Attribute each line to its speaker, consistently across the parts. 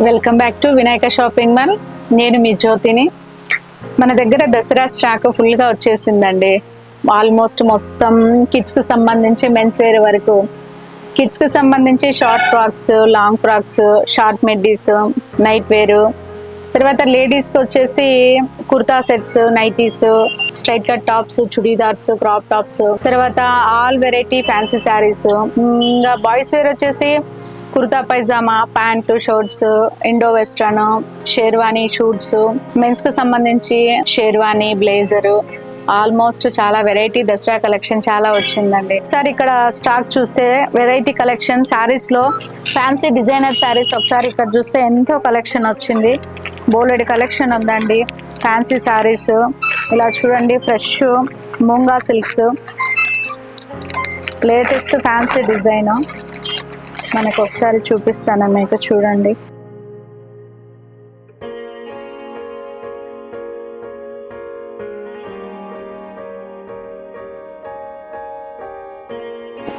Speaker 1: Welcome back to Vinayaka shopping mall. నేను మీ జ్యోతిని. మన దగ్గర దసరా స్టాక్ ఫుల్గా వచ్చేసిందండి. ఆల్మోస్ట్ మొత్తం కిడ్స్కి సంబంధించి మెన్స్ వేర్ వరకు, కిడ్స్కి సంబంధించి short frocks, long frocks, short middies, night wear, తర్వాత లేడీస్కి వచ్చేసి kurta sets, nighties, straight cut tops, churidars, crop tops, తర్వాత ఆల్ వెరైటీ ఫ్యాన్సీ శారీస్. ఇంకా బాయ్స్ వేర్ వచ్చేసి కుర్తా పైజామా, ప్యాంట్లు, shirts, Indo western, sherwani, suits, mens కు సంబంధించి షేర్వానీ, బ్లేజరు, ఆల్మోస్ట్ చాలా వెరైటీ దసరా కలెక్షన్ చాలా వచ్చిందండి. సార్ ఇక్కడ స్టాక్ చూస్తే వెరైటీ కలెక్షన్ శారీస్ లో ఫ్యాన్సీ డిజైనర్ శారీస్ ఒకసారి ఇక్కడ చూస్తే ఎంతో కలెక్షన్ వచ్చింది. బోలెడ్ కలెక్షన్ ఉందండి. ఫ్యాన్సీ శారీస్ ఇలా చూడండి, fresh మూంగా silks, latest fancy design మనకు ఒకసారి చూపిస్తాను మీకు. చూడండి,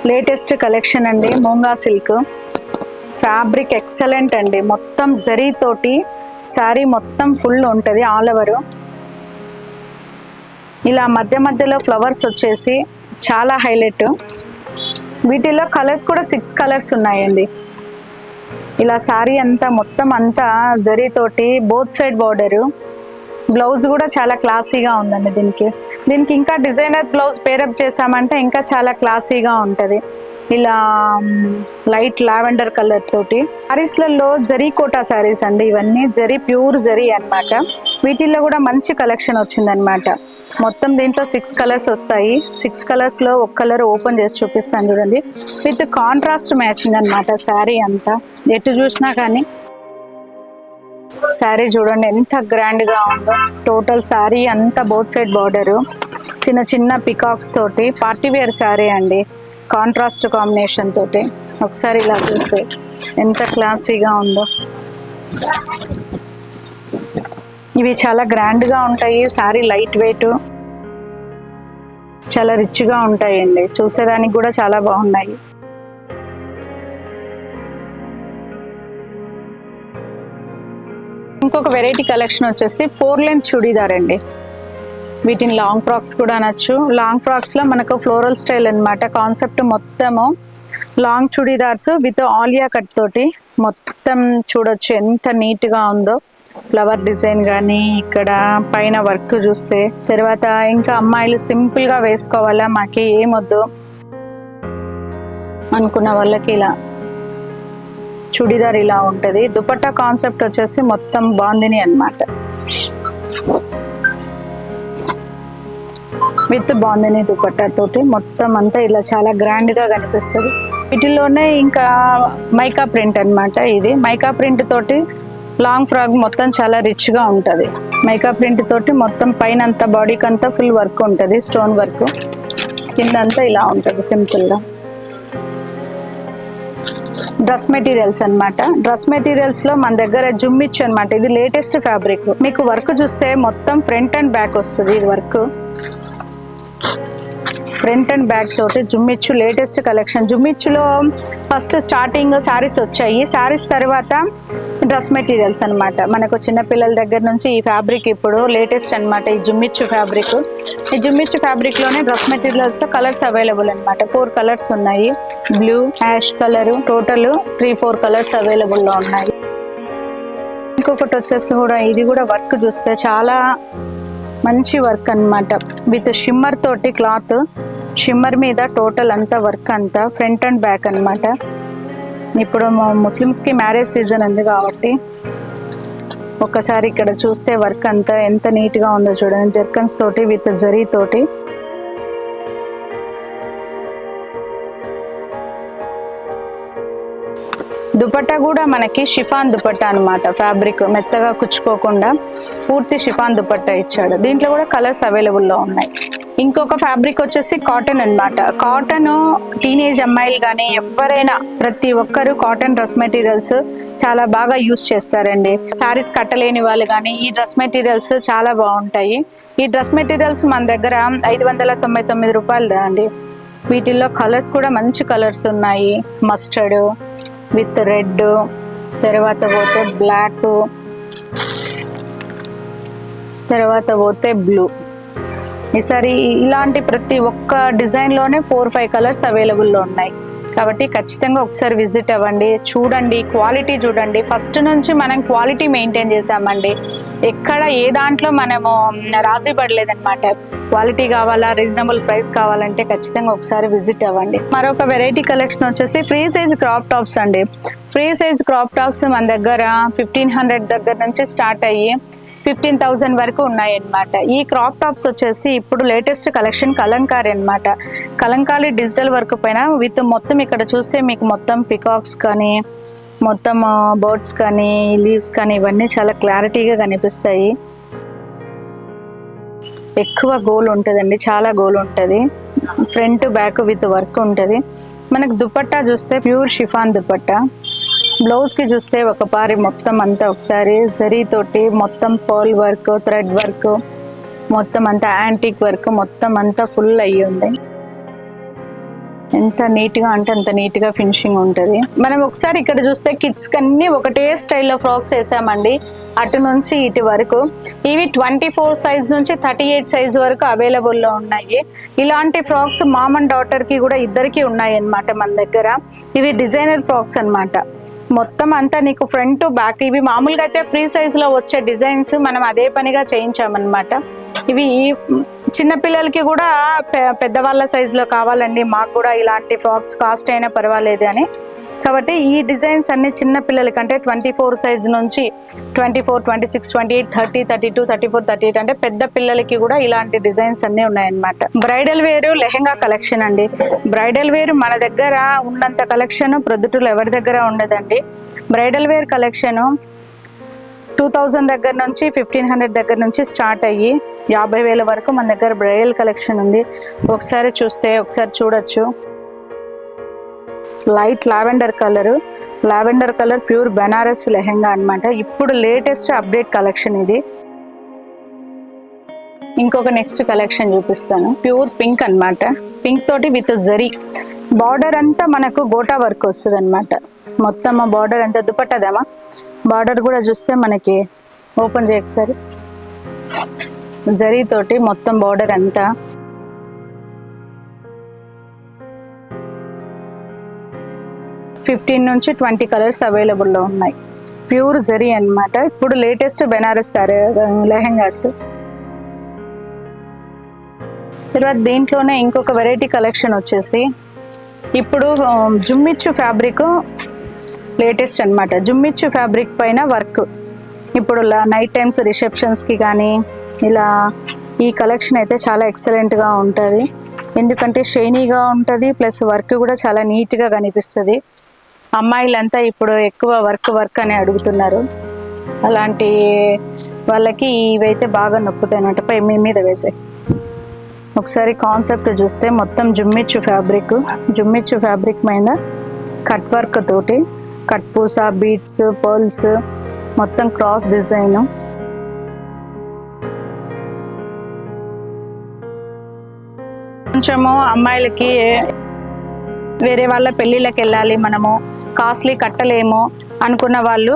Speaker 1: లేటెస్ట్ కలెక్షన్ అండి. మూంగా సిల్క్ ఫ్యాబ్రిక్ ఎక్సలెంట్ అండి. మొత్తం జరీ తోటి శారీ మొత్తం ఫుల్ ఉంటుంది ఆల్ ఓవర్. ఇలా మధ్య మధ్యలో ఫ్లవర్స్ వచ్చేసి చాలా హైలైట్. వీటిలో కలర్స్ కూడా 6 కలర్స్ ఉన్నాయండి. ఇలా శారీ అంతా మొత్తం అంతా జరీ తోటి బోత్ సైడ్ బార్డరు. బ్లౌజ్ కూడా చాలా క్లాసీగా ఉందండి. దీనికి ఇంకా డిజైనర్ బ్లౌజ్ పేరప్ చేసామంటే ఇంకా చాలా క్లాసీగా ఉంటుంది. ఇలా లైట్ లావెండర్ కలర్ తోటి శారీస్లలో జరీ కోటా శారీస్ అండి. ఇవన్నీ జరీ, ప్యూర్ జరీ అన్నమాట. వీటిల్లో కూడా మంచి కలెక్షన్ వచ్చిందనమాట. మొత్తం దీంట్లో 6 కలర్స్ వస్తాయి. 6 కలర్స్ లో ఒక కలర్ ఓపెన్ చేసి చూపిస్తాను చూడండి. విత్ కాంట్రాస్ట్ మ్యాచింగ్ అనమాట శారీ అంతా. ఎటు చూసినా కానీ శారీ చూడండి ఎంత గ్రాండ్ గా ఉందో. టోటల్ శారీ అంతా బోత్ సైడ్ బార్డరు, చిన్న చిన్న పికాక్స్ తోటి పార్టీ వేర్ శారీ అండి. కాంట్రాస్ట్ కాంబినేషన్ తోటి ఒకసారి ఇలా చూస్తే ఎంత క్లాసీగా ఉందో. ఇవి చాలా గ్రాండ్ గా ఉంటాయి. శారీ లైట్ వెయిట్, చాలా రిచ్ గా ఉంటాయండి. చూసేదానికి కూడా చాలా బాగున్నాయి. ఇంకొక వెరైటీ కలెక్షన్ వచ్చేసి 4 లెంత్ చుడీదార్ అండి. వీటిని లాంగ్ ఫ్రాక్స్ కూడా అనొచ్చు. లాంగ్ ఫ్రాక్స్ లో మనకు ఫ్లోరల్ స్టైల్ అన్నమాట. కాన్సెప్ట్ మొత్తము long churidars with Alia cut తోటి మొత్తం చూడొచ్చు ఎంత నీట్ గా ఉందో. ఫ్లవర్ డిజైన్ కానీ ఇక్కడ పైన వర్క్ చూస్తే, తర్వాత ఇంకా అమ్మాయిలు సింపుల్ గా వేసుకోవాలా, మాకి ఏమొద్దు అనుకున్న వాళ్ళకి ఇలా చుడీదార్ ఇలా ఉంటది. దుపట్టా కాన్సెప్ట్ వచ్చేసి మొత్తం బాందిని అన్నమాట. విత్ బాందిని దుపట్టా తోటి మొత్తం అంతా ఇలా చాలా గ్రాండ్ గా కనిపిస్తుంది. వీటిలోనే ఇంకా మైకా ప్రింట్ అన్నమాట. ఇది మైకా ప్రింట్ తోటి లాంగ్ ఫ్రాక్ మొత్తం చాలా రిచ్ గా ఉంటది. మైకా ప్రింట్ తోటి మొత్తం పైన అంతా బాడీకి అంతా ఫుల్ వర్క్ ఉంటది, స్టోన్ వర్క్. కింద అంతా ఇలా ఉంటది సింపుల్ గా. డ్రెస్ మెటీరియల్స్ అన్నమాట. డ్రెస్ మెటీరియల్స్ లో మన దగ్గర జుమ్మిచ్చు అన్నమాట. ఇది లేటెస్ట్ ఫ్యాబ్రిక్. మీకు వర్క్ చూస్తే మొత్తం ఫ్రంట్ అండ్ బ్యాక్ వస్తుంది. ఇది వర్క్ ఫ్రంట్ అండ్ బ్యాక్ తోటి జుమ్మిచ్చు లేటెస్ట్ కలెక్షన్. జుమ్మిచ్చులో ఫస్ట్ స్టార్టింగ్ శారీస్ వచ్చాయి. శారీస్ తర్వాత డ్రెస్ మెటీరియల్స్ అన్నమాట. మనకు చిన్నపిల్లల దగ్గర నుంచి ఈ ఫ్యాబ్రిక్ ఇప్పుడు లేటెస్ట్ అన్నమాట. ఈ జుమ్మిచ్చు ఫ్యాబ్రిక్. ఈ జుమ్మిచ్చు ఫ్యాబ్రిక్ లోనే డ్రెస్ మెటీరియల్స్ కలర్స్ అవైలబుల్ అన్నమాట. 4 కలర్స్ ఉన్నాయి. Blue, ash colour, total 3-4 colours available లో ఉన్నాయి. ఇంకొకటి వచ్చేసి కూడా ఇది కూడా వర్క్ చూస్తే చాలా మంచి వర్క్ అన్నమాట. విత్ షిమ్మర్ తోటి క్లాత్, షిమ్మర్ మీద టోటల్ అంతా వర్క్ అంతా ఫ్రంట్ అండ్ బ్యాక్ అన్నమాట. ఇప్పుడు ముస్లిమ్స్ కి మ్యారేజ్ సీజన్ ఉంది కాబట్టి ఒక్కసారి ఇక్కడ చూస్తే వర్క్ అంతా ఎంత నీట్ గా ఉందో చూడండి. జర్కన్స్ తోటి విత్ జరీ తోటి. దుపట్టా కూడా మనకి షిఫాన్ దుపట్టా అన్నమాట. ఫ్యాబ్రిక్ మెత్తగా కుచ్చుకోకుండా పూర్తి షిఫాన్ దుపట్టా ఇచ్చాడు. దీంట్లో కూడా కలర్స్ అవైలబుల్ లో ఉన్నాయి. ఇంకొక ఫ్యాబ్రిక్ వచ్చేసి కాటన్ అన్నమాట. కాటన్ టీనేజ్ అమ్మాయిలు కానీ ఎవరైనా ప్రతి ఒక్కరు కాటన్ డ్రెస్ మెటీరియల్స్ చాలా బాగా యూస్ చేస్తారండి. శారీస్ కట్టలేని వాళ్ళు కానీ ఈ డ్రెస్ మెటీరియల్స్ చాలా బాగుంటాయి. ఈ డ్రెస్ మెటీరియల్స్ మన దగ్గర 599 రూపాయలు అండి. వీటిల్లో కలర్స్ కూడా మంచి కలర్స్ ఉన్నాయి. మస్టర్డ్ విత్ రెడ్, తర్వాత పోతే బ్లాక్, తర్వాత పోతే బ్లూ. ఈసారి ఇలాంటి ప్రతి ఒక్క డిజైన్లోనే 4-5 కలర్స్ అవైలబుల్లో ఉన్నాయి. కాబట్టి ఖచ్చితంగా ఒకసారి విజిట్ అవ్వండి, చూడండి, క్వాలిటీ చూడండి. ఫస్ట్ నుంచి మనం క్వాలిటీ మెయింటైన్ చేసామండి. ఎక్కడ ఏ దాంట్లో మనము రాజీ పడలేదన్నమాట. క్వాలిటీ కావాలా, రీజనబుల్ ప్రైస్ కావాలంటే ఖచ్చితంగా ఒకసారి విజిట్ అవ్వండి. మరొక వెరైటీ కలెక్షన్ వచ్చేసి ఫ్రీ సైజ్ క్రాప్ టాప్స్ అండి. ఫ్రీ సైజ్ క్రాప్ టాప్స్ మన దగ్గర 1500 దగ్గర నుంచి స్టార్ట్ అయ్యి 15,000 వరకు ఉన్నాయన్నమాట. ఈ క్రాప్ టాప్స్ వచ్చేసి ఇప్పుడు లేటెస్ట్ కలెక్షన్ కలంకారీ అన్నమాట. కలంకారీ డిజిటల్ వర్క్ పైన విత్ మొత్తం ఇక్కడ చూస్తే మీకు మొత్తం పికాక్స్ కానీ, మొత్తం బర్డ్స్ కానీ, లీవ్స్ కానీ ఇవన్నీ చాలా క్లారిటీగా కనిపిస్తాయి. ఎక్కువ గోల్ ఉంటుందండి, చాలా గోల్ ఉంటుంది. ఫ్రంట్ బ్యాక్ విత్ వర్క్ ఉంటుంది. మనకు దుపట్టా చూస్తే ప్యూర్ షిఫాన్ దుపట్టా. బ్లౌజ్ కి చూస్తే ఒక పారి మొత్తం అంతా ఒకసారి జరీ తోటి మొత్తం పర్ల్ వర్క్, థ్రెడ్ వర్క్, మొత్తం అంతా యాంటిక్ వర్క్ మొత్తం అంతా ఫుల్ అయ్యి ఉంది. ఎంత నీట్ గా అంటే అంత నీట్ గా ఫినిషింగ్ ఉంటుంది. మనం ఒకసారి ఇక్కడ చూస్తే కిడ్స్ కన్నీ ఒకటే స్టైల్లో ఫ్రాక్స్ వేసామండి, అటు నుంచి ఇటు వరకు. ఇవి 24 సైజ్ నుంచి 38 సైజ్ వరకు అవైలబుల్లో ఉన్నాయి. ఇలాంటి ఫ్రాక్స్ మామ్ అండ్ డాటర్ కి కూడా ఇద్దరికి ఉన్నాయి అన్నమాట మన దగ్గర. ఇవి డిజైనర్ ఫ్రాక్స్ అన్నమాట. మొత్తం అంతా నీకు ఫ్రంట్ బ్యాక్. ఇవి మామూలుగా అయితే ఫ్రీ సైజ్ లో వచ్చే డిజైన్స్ మనం అదే పనిగా చేయించామన్నమాట. ఇవి చిన్నపిల్లలకి కూడా పెద్దవాళ్ళ సైజులో కావాలండి, మాకు కూడా ఇలాంటి ఫ్రాక్స్ కాస్ట్ అయినా పర్వాలేదు అని. కాబట్టి ఈ డిజైన్స్ అన్ని చిన్న పిల్లలకి అంటే 24 సైజ్ నుంచి 24, 26, 28, 30, 32, 34, 38 అంటే పెద్ద పిల్లలకి కూడా ఇలాంటి డిజైన్స్ అన్ని ఉన్నాయన్నమాట. బ్రైడల్ వేర్ లెహెంగా కలెక్షన్ అండి. బ్రైడల్ వేర్ మన దగ్గర ఉన్నంత కలెక్షన్ ప్రొద్దుటూరులో ఎవరి దగ్గర ఉండదండి. బ్రైడల్ వేర్ కలెక్షన్ 2000 దగ్గర నుంచి 1500 దగ్గర నుంచి స్టార్ట్ అయ్యి 50,000 వరకు మన దగ్గర బ్రైడల్ కలెక్షన్ ఉంది. ఒకసారి చూడొచ్చు. Light lavender colour pure Banaras lehenga అన్నమాట. ఇప్పుడు లేటెస్ట్ అప్డేట్ కలెక్షన్ ఇది. ఇంకొక నెక్స్ట్ కలెక్షన్ చూపిస్తాను. ప్యూర్ పింక్ అన్నమాట. పింక్ తోటి విత్ జరీ బార్డర్ అంతా మనకు గోటా వర్క్ వస్తుంది అనమాట. మొత్తం బార్డర్ అంతా దుపట్టదేమా. బార్డర్ కూడా చూస్తే మనకి ఓపెన్ చేయొకసారి. జరీ తోటి మొత్తం బార్డర్ అంతా 15 నుంచి 20 కలర్స్ అవైలబుల్లో ఉన్నాయి. ప్యూర్ జరీ అన్నమాట. ఇప్పుడు లేటెస్ట్ బెనారస్ సారీ లెహెంగాస్. తర్వాత దీంట్లోనే ఇంకొక వెరైటీ కలెక్షన్ వచ్చేసి ఇప్పుడు జుమ్మిచ్చు ఫ్యాబ్రిక్ లేటెస్ట్ అన్నమాట. జుమ్మిచ్చు ఫ్యాబ్రిక్ పైన వర్క్. ఇప్పుడు నైట్ టైమ్స్ రిసెప్షన్స్కి కానీ ఇలా ఈ కలెక్షన్ అయితే చాలా ఎక్సలెంట్గా ఉంటుంది. ఎందుకంటే షైనీగా ఉంటుంది, ప్లస్ వర్క్ కూడా చాలా నీట్గా కనిపిస్తుంది. అమ్మాయిలంతా ఇప్పుడు ఎక్కువ వర్క్ అని అడుగుతున్నారు. అలాంటి వాళ్ళకి ఇవైతే బాగా నొప్పుతాయి అన్నమాట. పై మీద వేసే ఒకసారి కాన్సెప్ట్ చూస్తే మొత్తం జుమ్మిచ్చు ఫ్యాబ్రిక్ మీద కట్ వర్క్ తోటి కట్ పూస, బీట్స్, పర్ల్స్, మొత్తం క్రాస్ డిజైన్. కొంచెము అమ్మాయిలకి వేరే వాళ్ళ పెళ్ళిళ్ళకి వెళ్ళాలి, మనము కాస్ట్లీ కట్టలేము అనుకున్న వాళ్ళు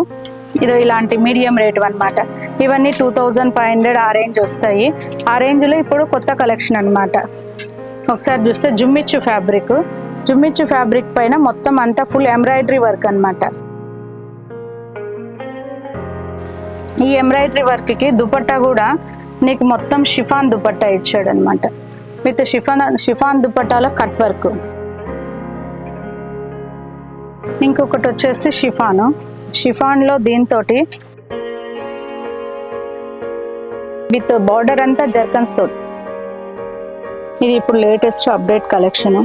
Speaker 1: ఇదో ఇలాంటి మీడియం రేట్ అన్నమాట. ఇవన్నీ 2500 ఆ రేంజ్ వస్తాయి. ఆ రేంజ్లో ఇప్పుడు కొత్త కలెక్షన్ అన్నమాట. ఒకసారి చూస్తే జుమ్మిచ్చు ఫ్యాబ్రిక్ పైన మొత్తం అంతా ఫుల్ ఎంబ్రాయిడరీ వర్క్ అన్నమాట. ఈ ఎంబ్రాయిడరీ వర్క్కి దుపట్టా కూడా నీకు మొత్తం షిఫాన్ దుపట్టా ఇచ్చాడు అనమాట. విత్ షిఫాన్ దుపట్టాలో కట్ వర్క్. ఇంకొకటి వచ్చేసి షిఫాన్లో దీంతో విత్ బార్డర్ అంతా జర్కన్స్ తోటి. ఇది ఇప్పుడు లేటెస్ట్ అప్డేట్ కలెక్షన్.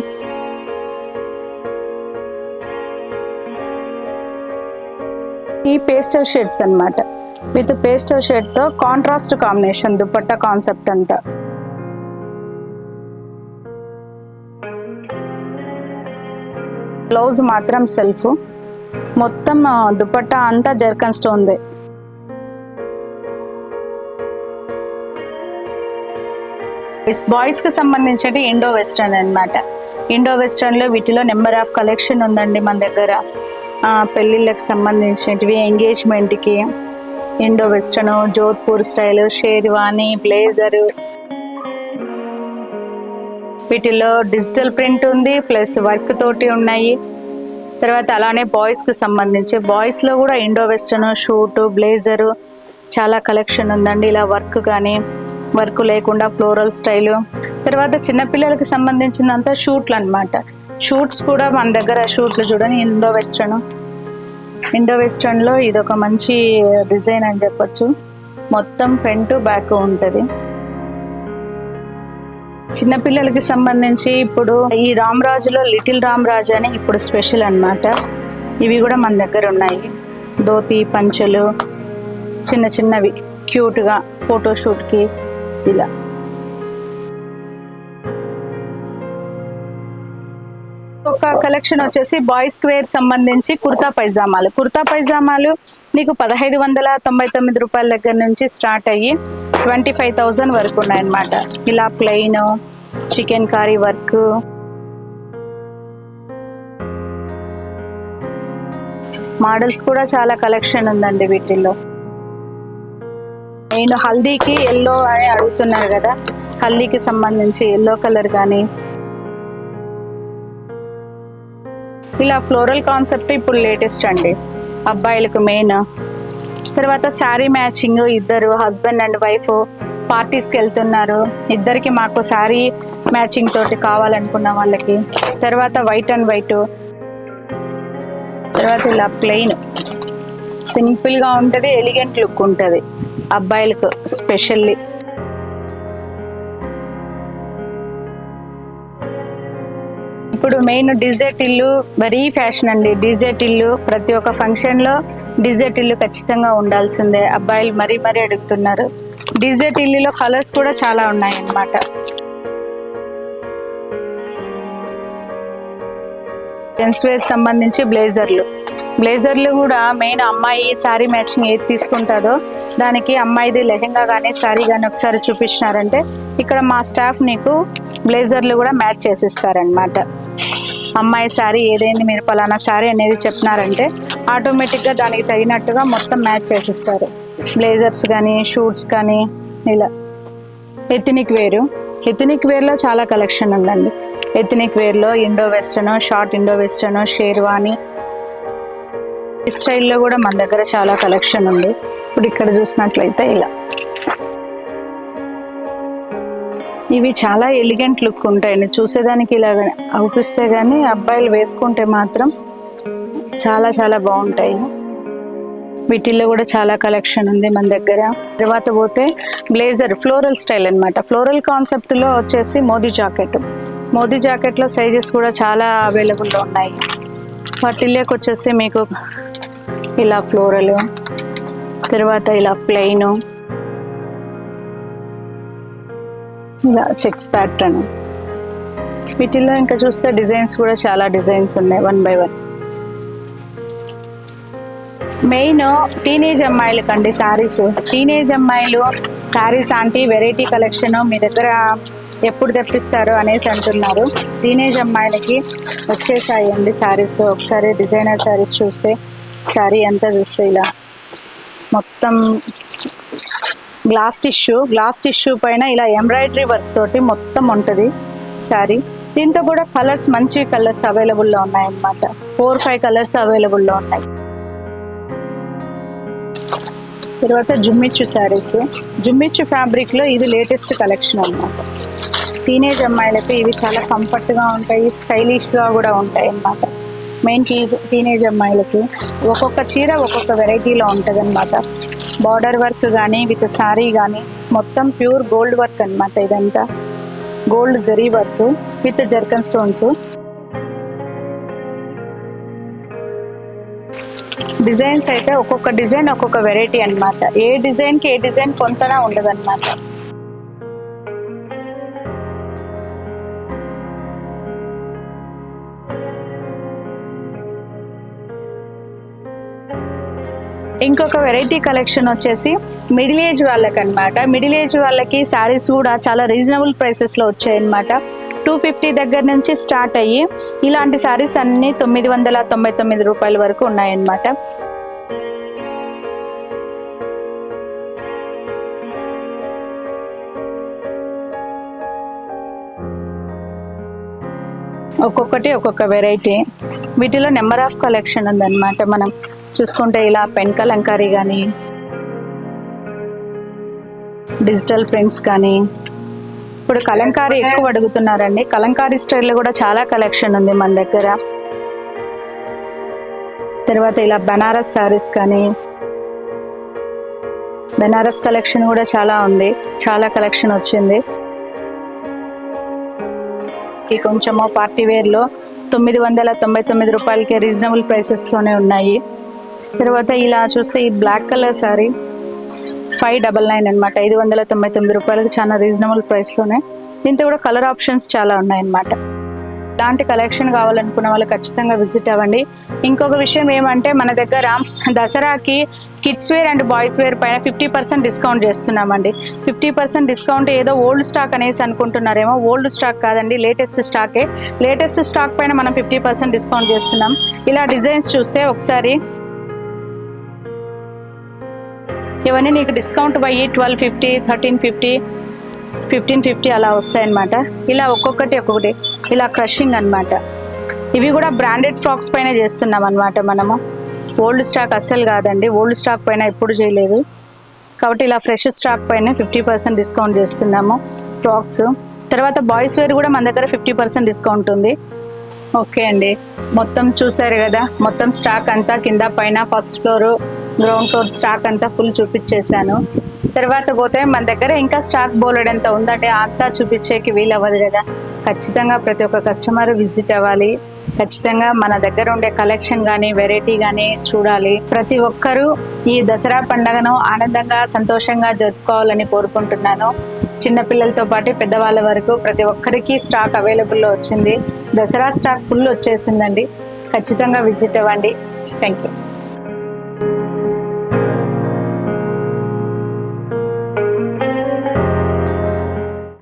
Speaker 1: ఈ పేస్టల్ షేడ్స్ అన్నమాట. విత్ పేస్టల్ షేడ్ తో కాంట్రాస్ట్ కాంబినేషన్ దుపట్టా కాన్సెప్ట్ అంతా. బ్లౌజ్ మాత్రం సెల్ఫ్. మొత్తం దుపట్టా అంతా జర్కన్ స్టోన్ దే. బాయ్స్ కి సంబంధించి ఇండో వెస్ట్రన్ అన్నమాట. ఇండో వెస్ట్రన్ లో వీటిలో నెంబర్ ఆఫ్ కలెక్షన్ ఉందండి మన దగ్గర. పెళ్ళిళ్ళకి సంబంధించినవి, ఎంగేజ్మెంట్కి Indo western, Jodhpur style, sherwani, blazer, వీటిల్లో డిజిటల్ ప్రింట్ ఉంది, ప్లస్ వర్క్ తోటి ఉన్నాయి. తర్వాత అలానే బాయ్స్కి సంబంధించి బాయ్స్లో కూడా ఇండో వెస్టర్న్, షూటు, బ్లేజరు చాలా కలెక్షన్ ఉందండి. ఇలా వర్క్ కానీ వర్క్ లేకుండా ఫ్లోరల్ స్టైలు. తర్వాత చిన్నపిల్లలకి సంబంధించినంత షూట్లు అనమాట. షూట్స్ కూడా మన దగ్గర షూట్లు చూడండి, ఇండో వెస్టర్న్లో ఇదొక మంచి డిజైన్ అని చెప్పొచ్చు. మొత్తం ఫ్రంట్ బ్యాక్ ఉంటుంది. చిన్నపిల్లలకి సంబంధించి ఇప్పుడు ఈ రామరాజులో లిటిల్ రామరాజు అని ఇప్పుడు స్పెషల్ అన్నమాట. ఇవి కూడా మన దగ్గర ఉన్నాయి. ధోతి, పంచెలు చిన్న చిన్నవి క్యూట్గా ఫోటోషూట్కి ఇలా. ఒక కలెక్షన్ వచ్చేసి బాయ్స్ వేర్ సంబంధించి కుర్తా పైజామాలు నీకు 1599 రూపాయల దగ్గర నుంచి స్టార్ట్ అయ్యి 25,000 వరకు ఉన్నాయన్నమాట. ఇలా plain chikankari work, models కూడా చాలా కలెక్షన్ ఉందండి వీటిల్లో. నేను హల్దీకి ఎల్లో అని అడుగుతున్నారు కదా, హల్దీకి సంబంధించి ఎల్లో కలర్ కానీ ఇలా ఫ్లోరల్ కాన్సెప్ట్ ఇప్పుడు లేటెస్ట్ అండి అబ్బాయిలకు మెయిన్. తర్వాత శారీ మ్యాచింగ్, ఇద్దరు హస్బెండ్ అండ్ వైఫ్ పార్టీస్కి వెళ్తున్నారు, ఇద్దరికి మాకు శారీ మ్యాచింగ్ తోటి కావాలనుకున్న వాళ్ళకి. తర్వాత వైట్ అండ్ వైట్, తర్వాత ఇలా ప్లెయిన్ సింపుల్గా ఉంటుంది, ఎలిగెంట్ లుక్ ఉంటుంది అబ్బాయిలకు స్పెషల్లీ. ఇప్పుడు main DJ Tillu very fashion అండి. డీజే టిల్లు ప్రతి ఒక్క ఫంక్షన్లో డీజే టిల్లు ఖచ్చితంగా ఉండాల్సిందే. అబ్బాయిలు మరీ అడుగుతున్నారు. డీజే టిల్లులో కలర్స్ కూడా చాలా ఉన్నాయి అన్నమాట. జెంట్స్ వేర్ సంబంధించి బ్లేజర్లు కూడా మెయిన్ అమ్మాయి శారీ మ్యాచింగ్ ఏది తీసుకుంటుందో దానికి అమ్మాయిది లెహెంగా కానీ శారీ కానీ ఒకసారి చూపించినారంటే ఇక్కడ మా స్టాఫ్ నీకు బ్లేజర్లు కూడా మ్యాచ్ చేసిస్తారనమాట. అమ్మాయి శారీ ఏదైంది, మీరు పలానా శారీ అనేది చెప్పినారంటే ఆటోమేటిక్గా దానికి తగినట్టుగా మొత్తం మ్యాచ్ చేసిస్తారు. బ్లేజర్స్ కానీ షూట్స్ కానీ ఇలా. ఎథనిక్ వేర్లో చాలా కలెక్షన్ ఉందండి. ఎథనిక్ వేర్లో Indo western, short Indo western, sherwani ఈ స్టైల్లో కూడా మన దగ్గర చాలా కలెక్షన్ ఉంది. ఇప్పుడు ఇక్కడ చూసినట్లయితే ఇలా ఇవి చాలా ఎలిగెంట్ లుక్ ఉంటాయండి. చూసేదానికి ఇలా అవుపిస్తే కానీ అబ్బాయిలు వేసుకుంటే మాత్రం చాలా చాలా బాగుంటాయి. వీటిల్లో కూడా చాలా కలెక్షన్ ఉంది మన దగ్గర. తర్వాత పోతే బ్లేజర్ ఫ్లోరల్ స్టైల్ అనమాట. ఫ్లోరల్ కాన్సెప్ట్లో వచ్చేసి మోదీ జాకెట్లో సైజెస్ కూడా చాలా అవైలబుల్లో ఉన్నాయి. వాటిల్లోకి వచ్చేసి మీకు ఇలా ఫ్లోరల్, తర్వాత ఇలా ప్లెయిన్, ఇలా చెక్స్ ప్యాటర్న్. వీటిల్లో ఇంకా చూస్తే డిజైన్స్ కూడా చాలా డిజైన్స్ ఉన్నాయి, 1 by 1. మెయిన్ టీనేజ్ అమ్మాయిలకండి శారీస్. టీనేజ్ అమ్మాయిలు శారీస్ ఆంటీ వెరైటీ కలెక్షన్ మీ దగ్గర ఎప్పుడు తెప్పిస్తారు అనేసి అంటున్నారు. టీనేజ్ అమ్మాయిలకి వచ్చేసాయండి శారీస్. ఒకసారి డిజైనర్ శారీస్ చూస్తే శారీ అంతా చూస్తే ఇలా మొత్తం గ్లాస్ టిష్యూ పైన ఇలా ఎంబ్రాయిడరీ వర్క్ తోటి మొత్తం ఉంటుంది శారీ. దీంతో కూడా కలర్స్ మంచి కలర్స్ అవైలబుల్లో ఉన్నాయి అన్నమాట. 4-5 కలర్స్ అవైలబుల్లో ఉన్నాయి. తర్వాత జుమ్మిచ్చు ఫ్యాబ్రిక్లో ఇది లేటెస్ట్ కలెక్షన్ అన్నమాట. టీనేజ్ అమ్మాయిలకి ఇవి చాలా కంఫర్ట్గా ఉంటాయి, స్టైలిష్గా కూడా ఉంటాయి అన్నమాట. మెయిన్ టీనేజ్ అమ్మాయిలకి ఒక్కొక్క చీర ఒక్కొక్క వెరైటీలో ఉంటుంది అనమాట. బార్డర్ వర్క్ కానీ విత్ శారీ కానీ మొత్తం ప్యూర్ గోల్డ్ వర్క్ అనమాట. ఇదంతా gold zari work with zircon stones. Designs అయితే ఒక్కొక్క డిజైన్ ఒక్కొక్క వెరైటీ అనమాట. ఏ డిజైన్కి ఏ డిజైన్ కొంతనా ఉండదు అనమాట. ఇంకొక వెరైటీ కలెక్షన్ వచ్చేసి మిడిల్ ఏజ్ వాళ్ళకి అనమాట. మిడిల్ ఏజ్ వాళ్ళకి శారీస్ కూడా చాలా రీజనబుల్ ప్రైసెస్లో వచ్చాయి అనమాట. 250 దగ్గర నుంచి స్టార్ట్ అయ్యి ఇలాంటి శారీస్ అన్నీ 999 రూపాయల వరకు ఉన్నాయన్నమాట. ఒక్కొక్కటి ఒక్కొక్క వెరైటీ. వీటిలో నెంబర్ ఆఫ్ కలెక్షన్ ఉందన్నమాట. మనం చూసుకుంటే ఇలా పెన్ కలంకారీ కానీ, డిజిటల్ ప్రింట్స్ కానీ, ఇప్పుడు కలంకారీ ఎక్కువ అడుగుతున్నారండి. కలంకారీ స్టైల్లో కూడా చాలా కలెక్షన్ ఉంది మన దగ్గర. తర్వాత ఇలా బనారస్ శారీస్ కానీ, బనారస్ కలెక్షన్ కూడా చాలా ఉంది, చాలా కలెక్షన్ వచ్చింది. కొంచెము పార్టీ వేర్లో 999 రూపాయలకి రీజనబుల్ ప్రైసెస్లోనే ఉన్నాయి. తర్వాత ఇలా చూస్తే ఈ బ్లాక్ కలర్ శారీ 599 అనమాట, 599 రూపాయలకి చాలా రీజనబుల్ ప్రైస్లోనే. దీంతో కూడా కలర్ ఆప్షన్స్ చాలా ఉన్నాయన్నమాట. ఇలాంటి కలెక్షన్ కావాలనుకున్న వాళ్ళు ఖచ్చితంగా విజిట్ అవ్వండి. ఇంకొక విషయం ఏమంటే మన దగ్గర దసరాకి kids wear and boys wear పైన 50% డిస్కౌంట్ చేస్తున్నామండి. 50% డిస్కౌంట్ ఏదో ఓల్డ్ స్టాక్ అనేసి అనుకుంటున్నారేమో, ఓల్డ్ స్టాక్ కాదండి, లేటెస్ట్ స్టాకే. లేటెస్ట్ స్టాక్ పైన మనం 50% డిస్కౌంట్ చేస్తున్నాం. ఇలా డిజైన్స్ చూస్తే ఒకసారి ఇవన్నీ నీకు డిస్కౌంట్ అయ్యి 1250, 1350, 1550 అలా వస్తాయన్నమాట. ఇలా ఒక్కొక్కటి ఇలా క్రషింగ్ అన్నమాట. ఇవి కూడా బ్రాండెడ్ ఫ్రాక్స్ పైన చేస్తున్నాం అన్నమాట మనము. ఓల్డ్ స్టాక్ అస్సలు కాదండి, ఓల్డ్ స్టాక్ పైన ఎప్పుడు చేయలేదు. కాబట్టి ఇలా ఫ్రెష్ స్టాక్ పైన 50% డిస్కౌంట్ చేస్తున్నాము ఫ్రాక్స్. తర్వాత బాయ్స్ వేర్ కూడా మన దగ్గర 50% డిస్కౌంట్ ఉంది. ఓకే అండి, మొత్తం చూసారు కదా, మొత్తం స్టాక్ అంతా కింద పైన first floor ground floor stock అంతా ఫుల్ చూపించేశాను. తర్వాత పోతే మన దగ్గర ఇంకా స్టాక్ బోలెడంత ఉందంటే అంతా చూపించేకి వీలవ్వదు కదా. ఖచ్చితంగా ప్రతి ఒక్క కస్టమర్ విజిట్ అవ్వాలి. ఖచ్చితంగా మన దగ్గర ఉండే కలెక్షన్ కానీ వెరైటీ కానీ చూడాలి. ప్రతి ఒక్కరూ ఈ దసరా పండుగను ఆనందంగా సంతోషంగా జరుపుకోవాలని కోరుకుంటున్నాను. చిన్నపిల్లలతో పాటు పెద్దవాళ్ళ వరకు ప్రతి ఒక్కరికి స్టాక్ అవైలబుల్లో వచ్చింది. దసరా స్టాక్ ఫుల్ వచ్చేసిందండి. ఖచ్చితంగా విజిట్ అవ్వండి. Thank you.